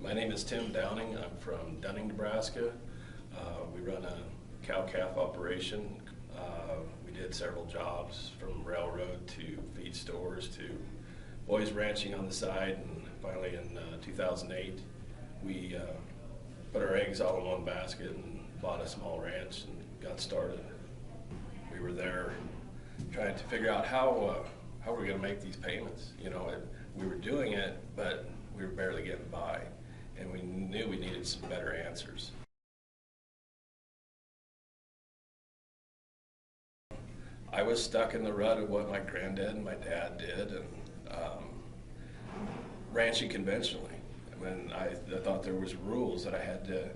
My name is Tim Downing. I'm from Dunning, Nebraska. We run a cow-calf operation. We did several jobs from railroad to feed stores to boys ranching on the side, and finally in 2008 we put our eggs all in one basket and bought a small ranch and got started. We were there trying to figure out how we're going to make these payments. You know, we were doing it, but we were barely getting by, and we knew we needed some better answers. I was stuck in the rut of what my granddad and my dad did, and ranching conventionally. When I thought there was rules that I had to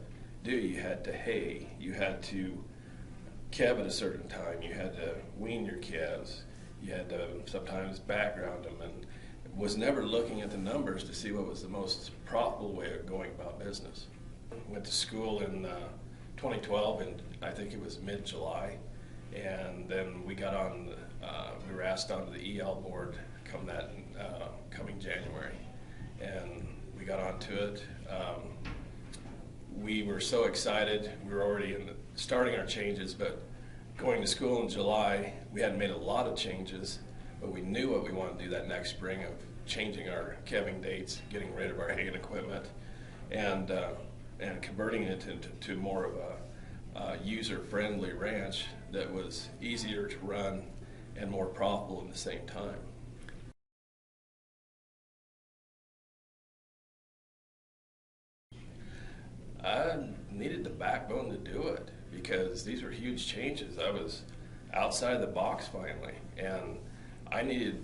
do. You had to hay, you had to calve at a certain time, you had to wean your calves, you had to sometimes background them, and was never looking at the numbers to see what was the most profitable way of going about business. Went to school in 2012, and I think it was mid-July, and then we got on. We were asked onto the EL board coming January, and we got onto it. We were so excited. We were already starting our changes, but going to school in July, we hadn't made a lot of changes, but we knew what we wanted to do that next spring of changing our calving dates, getting rid of our hay and equipment, and converting it into more of a user-friendly ranch that was easier to run and more profitable at the same time. I needed the backbone to do it because these were huge changes. I was outside the box finally, and I needed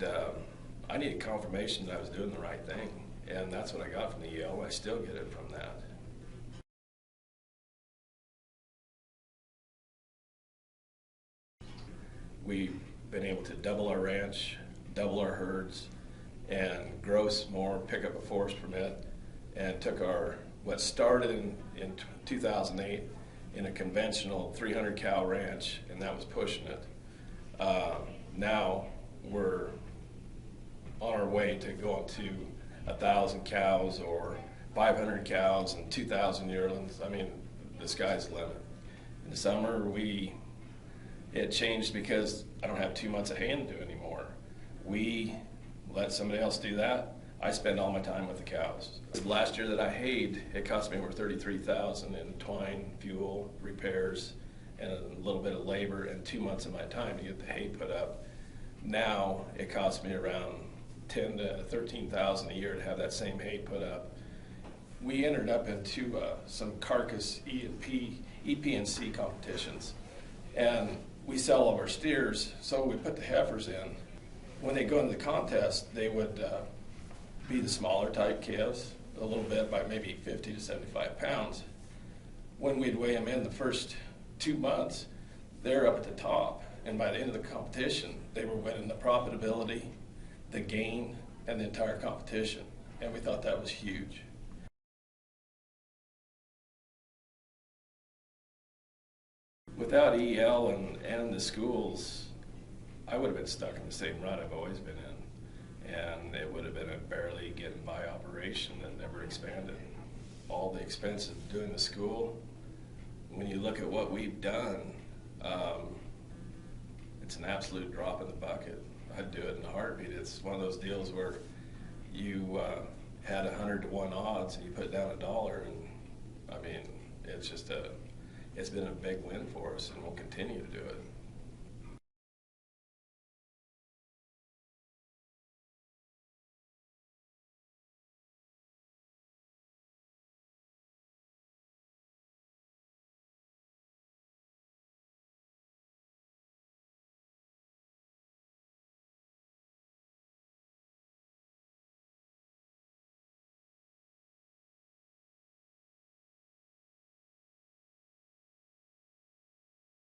confirmation that I was doing the right thing, and that's what I got from the EL. I still get it from that. We've been able to double our ranch, double our herds, and grow some more, pick up a forest permit, and took what started in 2008 in a conventional 300 cow ranch, and that was pushing it. Now we're on our way to going to 1,000 cows or 500 cows and 2,000 yearlings. I mean, the sky's the limit. In the summer, it changed because I don't have 2 months of hay to do anymore. We let somebody else do that. I spend all my time with the cows. Last year that I hayed, it cost me over $33,000 in twine, fuel, repairs, and a little bit of labor and 2 months of my time to get the hay put up. Now it costs me around $10,000 to $13,000 a year to have that same hay put up. We entered up into some carcass EP&C competitions, and we sell all of our steers, so we put the heifers in. When they go into the contest, they would be the smaller type calves, a little bit by maybe 50 to 75 pounds. When we'd weigh them in the first 2 months, they're up at the top, and by the end of the competition, they were winning the profitability, the gain, and the entire competition, and we thought that was huge. Without EL and the schools, I would have been stuck in the same rut I've always been in, and it would have been a barely getting by operation that never expanded. All the expenses of doing the school, when you look at what we've done, it's an absolute drop in the bucket. I'd do it in a heartbeat. It's one of those deals where you had 100 to 1 odds and you put down $1, and I mean, it's been a big win for us, and we'll continue to do it.